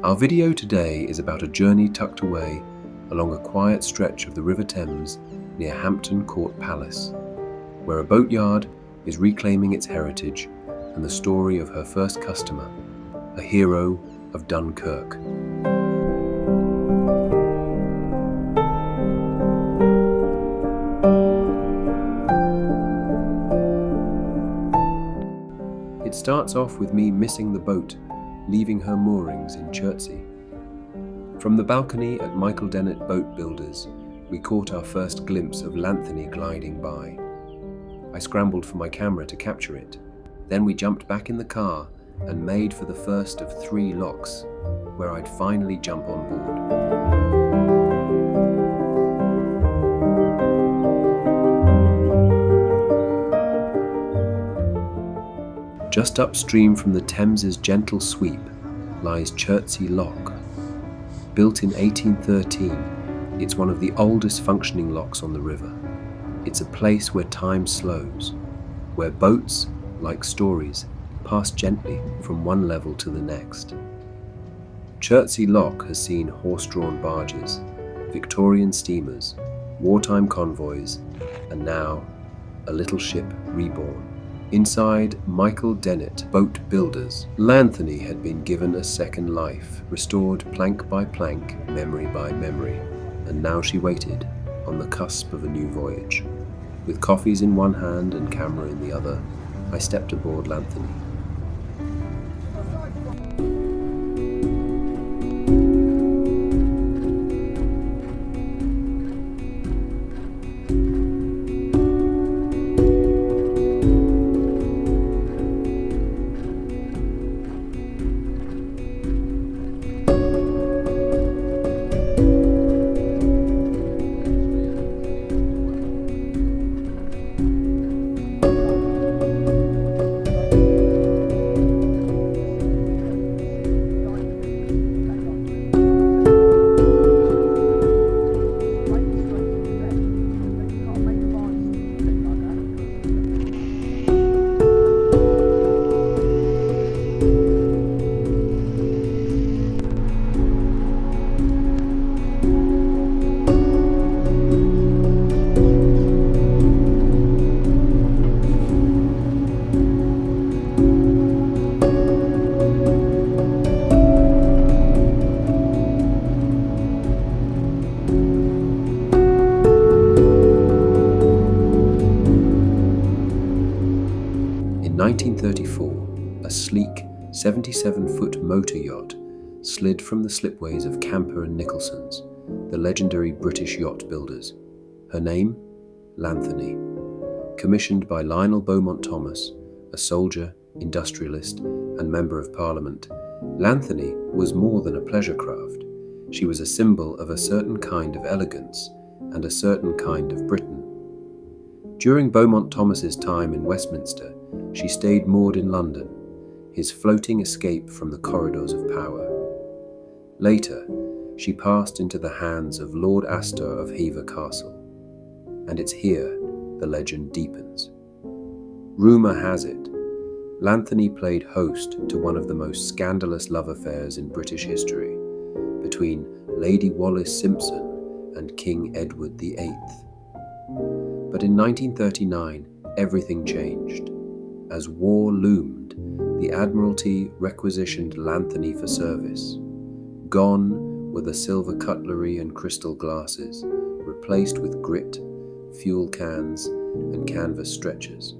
Our video today is about a journey tucked away along a quiet stretch of the River Thames near Hampton Court Palace, where a boatyard is reclaiming its heritage and the story of her first customer, a hero of Dunkirk. It starts off with me missing the boat, leaving her moorings in Chertsey. From the balcony at Michael Dennett Boatbuilders, we caught our first glimpse of Llanthony gliding by. I scrambled for my camera to capture it. Then we jumped back in the car and made for the first of 3 locks, where I'd finally jump on board. Just upstream from the Thames's gentle sweep lies Chertsey Lock. Built in 1813, it's one of the oldest functioning locks on the river. It's a place where time slows, where boats, like stories, pass gently from one level to the next. Chertsey Lock has seen horse-drawn barges, Victorian steamers, wartime convoys, and now a little ship reborn. Inside Michael Dennett Boatbuilders, Llanthony had been given a second life, restored plank by plank, memory by memory, and now she waited on the cusp of a new voyage. With coffees in one hand and camera in the other, I stepped aboard Llanthony. In 1934, a sleek 77-foot motor yacht slid from the slipways of Camper and Nicholson's, the legendary British yacht builders. Her name? Llanthony. Commissioned by Lionel Beaumont Thomas, a soldier, industrialist, and Member of Parliament, Llanthony was more than a pleasure craft. She was a symbol of a certain kind of elegance and a certain kind of Britain. During Beaumont Thomas's time in Westminster, she stayed moored in London, his floating escape from the corridors of power. Later, she passed into the hands of Lord Astor of Hever Castle, and it's here the legend deepens. Rumour has it, Llanthony played host to one of the most scandalous love affairs in British history, between Lady Wallis Simpson and King Edward VIII. But in 1939, everything changed. As war loomed, the Admiralty requisitioned Llanthony for service. Gone were the silver cutlery and crystal glasses, replaced with grit, fuel cans, and canvas stretchers.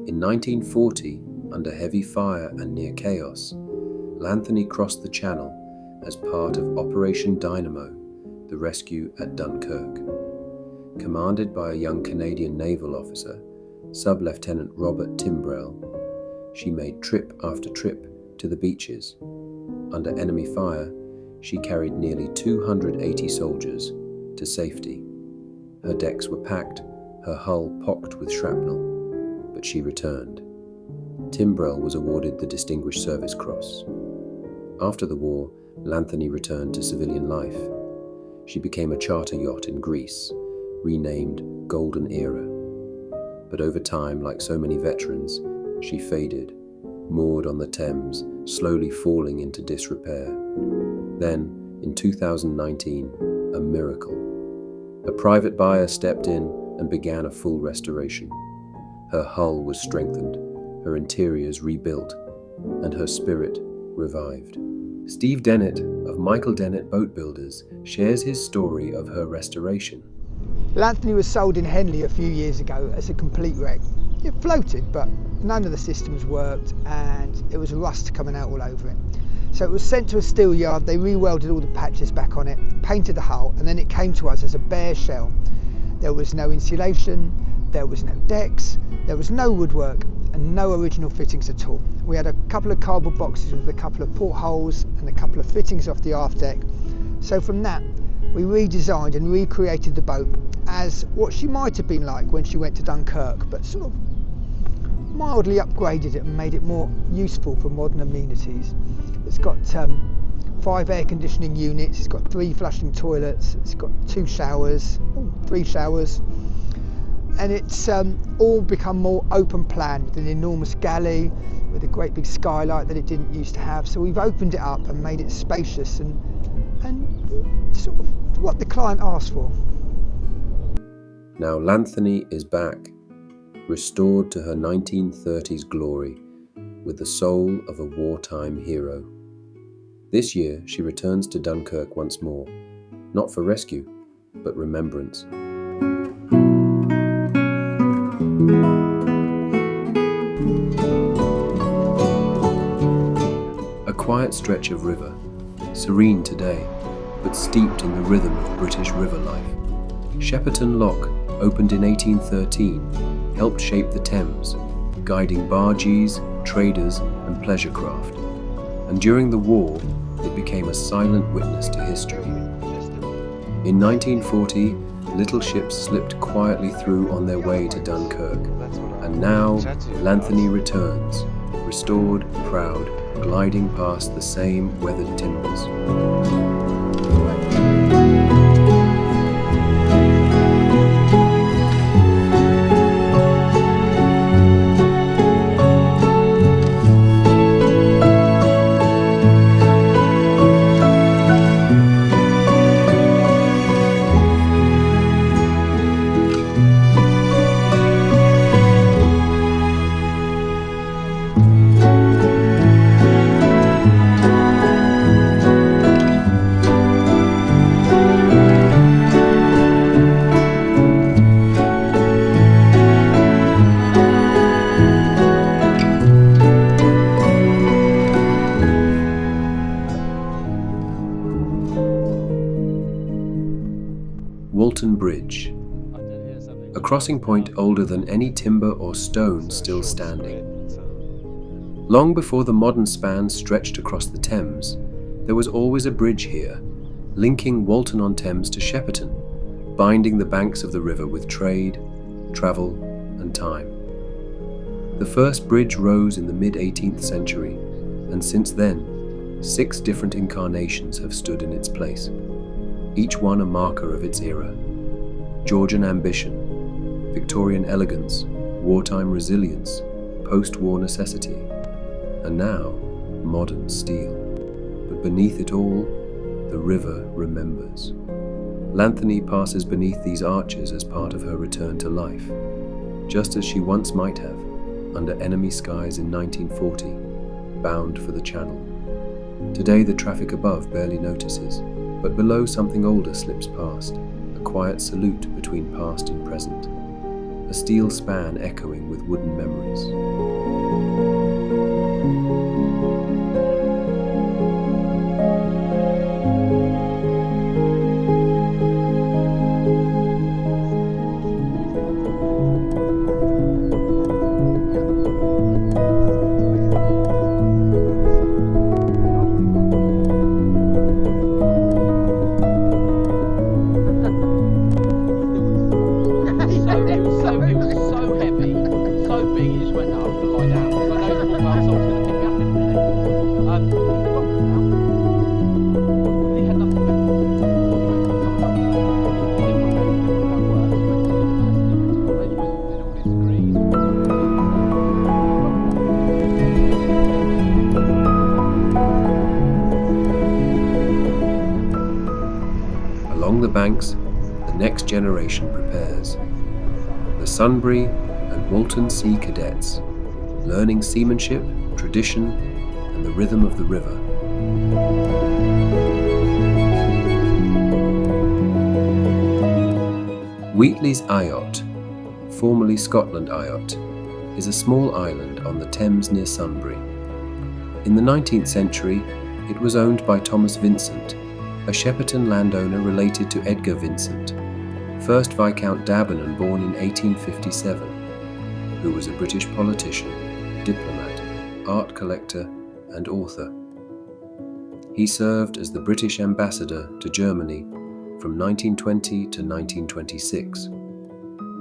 In 1940, under heavy fire and near chaos, Llanthony crossed the Channel as part of Operation Dynamo, the rescue at Dunkirk. Commanded by a young Canadian naval officer, Sub-Lieutenant Robert Timbrell, she made trip after trip to the beaches. Under enemy fire, she carried nearly 280 soldiers to safety. Her decks were packed, her hull pocked with shrapnel, but she returned. Timbrell was awarded the Distinguished Service Cross. After the war, Llanthony returned to civilian life. She became a charter yacht in Greece, renamed Golden Era. But over time, like so many veterans, she faded, moored on the Thames, slowly falling into disrepair. Then, in 2019, a miracle. A private buyer stepped in and began a full restoration. Her hull was strengthened, her interiors rebuilt, and her spirit revived. Steve Dennett of Michael Dennett Boatbuilders shares his story of her restoration. Llanthony was sold in Henley a few years ago as a complete wreck. It floated, but none of the systems worked and it was rust coming out all over it. So it was sent to a steel yard, they re-welded all the patches back on it, painted the hull, and then it came to us as a bare shell. There was no insulation, there was no decks, there was no woodwork, and no original fittings at all. We had a couple of cardboard boxes with a couple of portholes and a couple of fittings off the aft deck. So from that, we redesigned and recreated the boat as what she might have been like when she went to Dunkirk, but sort of mildly upgraded it and made it more useful for modern amenities. It's got 5 air conditioning units, it's got 3 flushing toilets, it's got 3 showers, and it's all become more open plan with an enormous galley with a great big skylight that it didn't used to have. So we've opened it up and made it spacious and sort of what the client asked for. Now Llanthony is back, restored to her 1930s glory, with the soul of a wartime hero. This year she returns to Dunkirk once more, not for rescue, but remembrance. A quiet stretch of river, serene today, but steeped in the rhythm of British river life. Hampton Lock, opened in 1813, helped shape the Thames, guiding bargees, traders and pleasure craft. And during the war, it became a silent witness to history. In 1940, little ships slipped quietly through on their way to Dunkirk, and now Llanthony returns, restored, proud, gliding past the same weathered timbers. Walton Bridge, a crossing point older than any timber or stone still standing. Long before the modern span stretched across the Thames, there was always a bridge here, linking Walton-on-Thames to Shepperton, binding the banks of the river with trade, travel and time. The first bridge rose in the mid-18th century, and since then, 6 different incarnations have stood in its place, each one a marker of its era. Georgian ambition, Victorian elegance, wartime resilience, post-war necessity, and now modern steel. But beneath it all, the river remembers. Llanthony passes beneath these arches as part of her return to life, just as she once might have, under enemy skies in 1940, bound for the Channel. Today the traffic above barely notices, but below something older slips past, a quiet salute between past and present, a steel span echoing with wooden memories. It was so heavy, so big, it just went up and lie down. So Along the banks, the next generation prepares. The Sunbury and Walton Sea Cadets, learning seamanship, tradition, and the rhythm of the river. Wheatley's Eyot, formerly Scotland Eyot, is a small island on the Thames near Sunbury. In the 19th century, it was owned by Thomas Vincent, a Shepperton landowner related to Edgar Vincent, 1st Viscount Dabenham, born in 1857, who was a British politician, diplomat, art collector, and author. He served as the British ambassador to Germany from 1920 to 1926.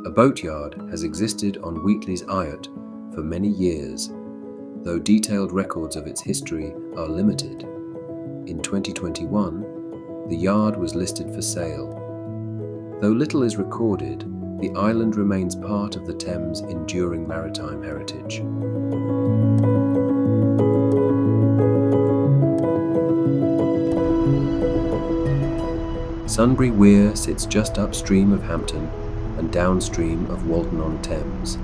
A boatyard has existed on Wheatley's Eyot for many years, though detailed records of its history are limited. In 2021, the yard was listed for sale. Though little is recorded, the island remains part of the Thames' enduring maritime heritage. Sunbury Weir sits just upstream of Hampton and downstream of Walton-on-Thames,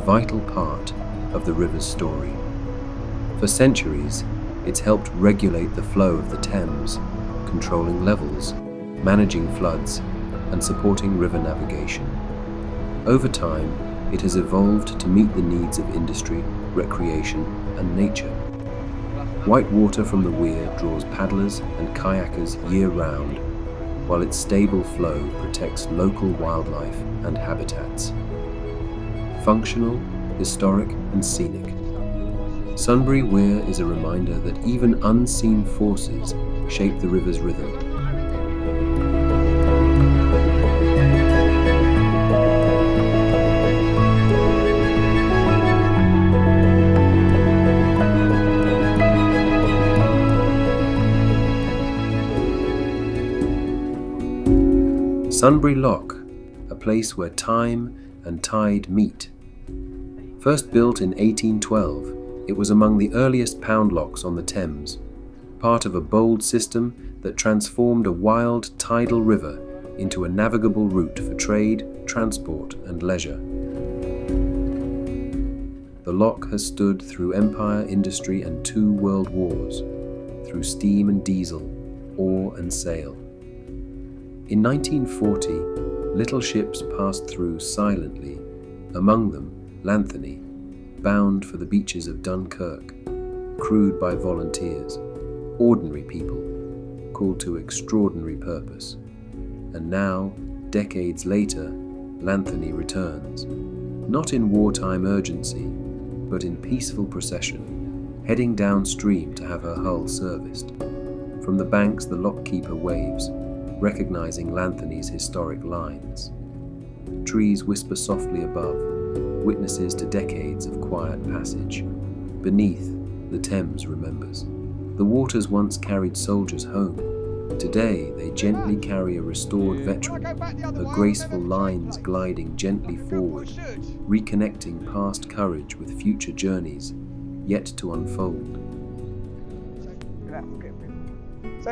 vital part of the river's story. For centuries, it's helped regulate the flow of the Thames, controlling levels, managing floods, and supporting river navigation. Over time, it has evolved to meet the needs of industry, recreation, and nature. White water from the weir draws paddlers and kayakers year-round, while its stable flow protects local wildlife and habitats. Functional, historic, and scenic, Sunbury Weir is a reminder that even unseen forces shape the river's rhythm. Sunbury Lock, a place where time and tide meet. First built in 1812, it was among the earliest pound locks on the Thames, part of a bold system that transformed a wild tidal river into a navigable route for trade, transport, and leisure. The lock has stood through empire, industry, and 2 world wars, through steam and diesel, oar and sail. In 1940, little ships passed through silently, among them Llanthony, bound for the beaches of Dunkirk, crewed by volunteers, ordinary people, called to extraordinary purpose. And now, decades later, Llanthony returns, not in wartime urgency, but in peaceful procession, heading downstream to have her hull serviced. From the banks the lockkeeper waves, recognizing Llanthony's historic lines. Trees whisper softly above, witnesses to decades of quiet passage. Beneath, the Thames remembers. The waters once carried soldiers home. Today, they gently carry a restored veteran, her graceful lines gliding gently forward, reconnecting past courage with future journeys yet to unfold.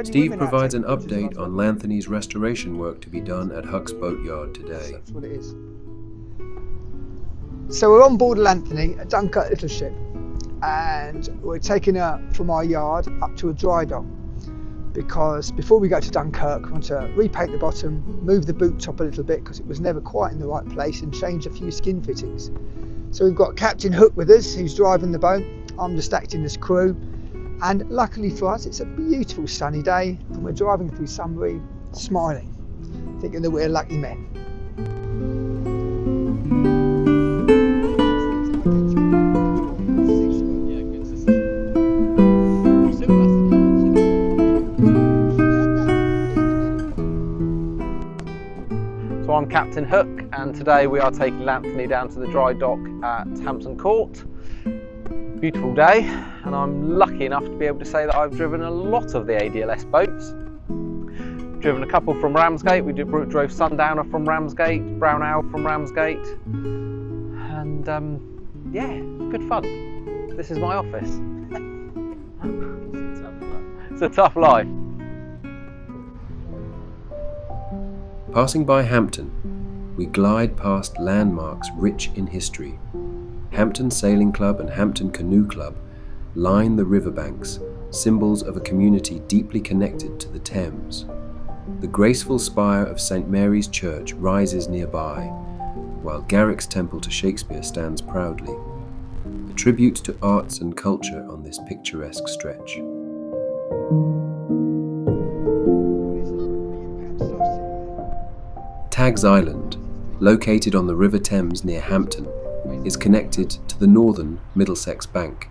Steve provides an update on Llanthony's restoration work to be done at Hucks Boatyard today. That's what it is. So we're on board Llanthony, a Dunkirk Little Ship, and we're taking her from our yard up to a dry dock, because before we go to Dunkirk we want to repaint the bottom, move the boot top a little bit because it was never quite in the right place, and change a few skin fittings. So we've got Captain Hook with us, who's driving the boat. I'm just acting as crew. And luckily for us, it's a beautiful sunny day, and we're driving through Sunbury, smiling, thinking that we're lucky men. So I'm Captain Hook, and today we are taking Llanthony down to the dry dock at Hampton Court. Beautiful day, and I'm lucky enough to be able to say that I've driven a lot of the ADLS boats. Driven a couple from Ramsgate. We drove Sundowner from Ramsgate, Brown Owl from Ramsgate, and yeah, good fun. This is my office. It's a tough life. Passing by Hampton, we glide past landmarks rich in history. Hampton Sailing Club and Hampton Canoe Club line the riverbanks, symbols of a community deeply connected to the Thames. The graceful spire of St. Mary's Church rises nearby, while Garrick's Temple to Shakespeare stands proudly, a tribute to arts and culture on this picturesque stretch. Tag's Island, located on the River Thames near Hampton, is connected to the northern Middlesex bank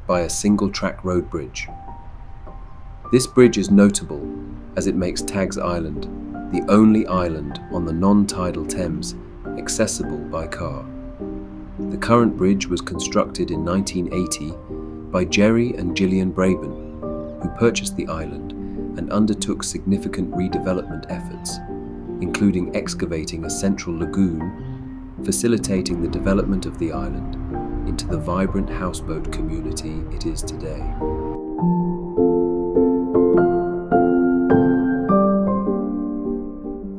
by a single-track road bridge. This bridge is notable as it makes Tag's Island the only island on the non-tidal Thames accessible by car. The current bridge was constructed in 1980 by Jerry and Gillian Braben, who purchased the island and undertook significant redevelopment efforts, including excavating a central lagoon, facilitating the development of the island into the vibrant houseboat community it is today.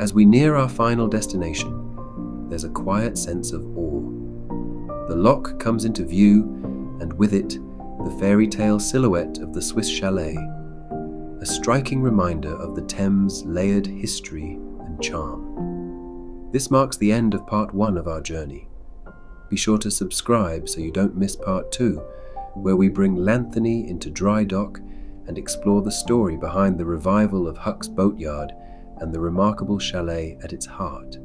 As we near our final destination, there's a quiet sense of awe. The lock comes into view, and with it, the fairy tale silhouette of the Swiss chalet, a striking reminder of the Thames' layered history and charm. This marks the end of part 1 of our journey. Be sure to subscribe so you don't miss part 2, where we bring Llanthony into dry dock and explore the story behind the revival of Hucks Boatyard and the remarkable chalet at its heart.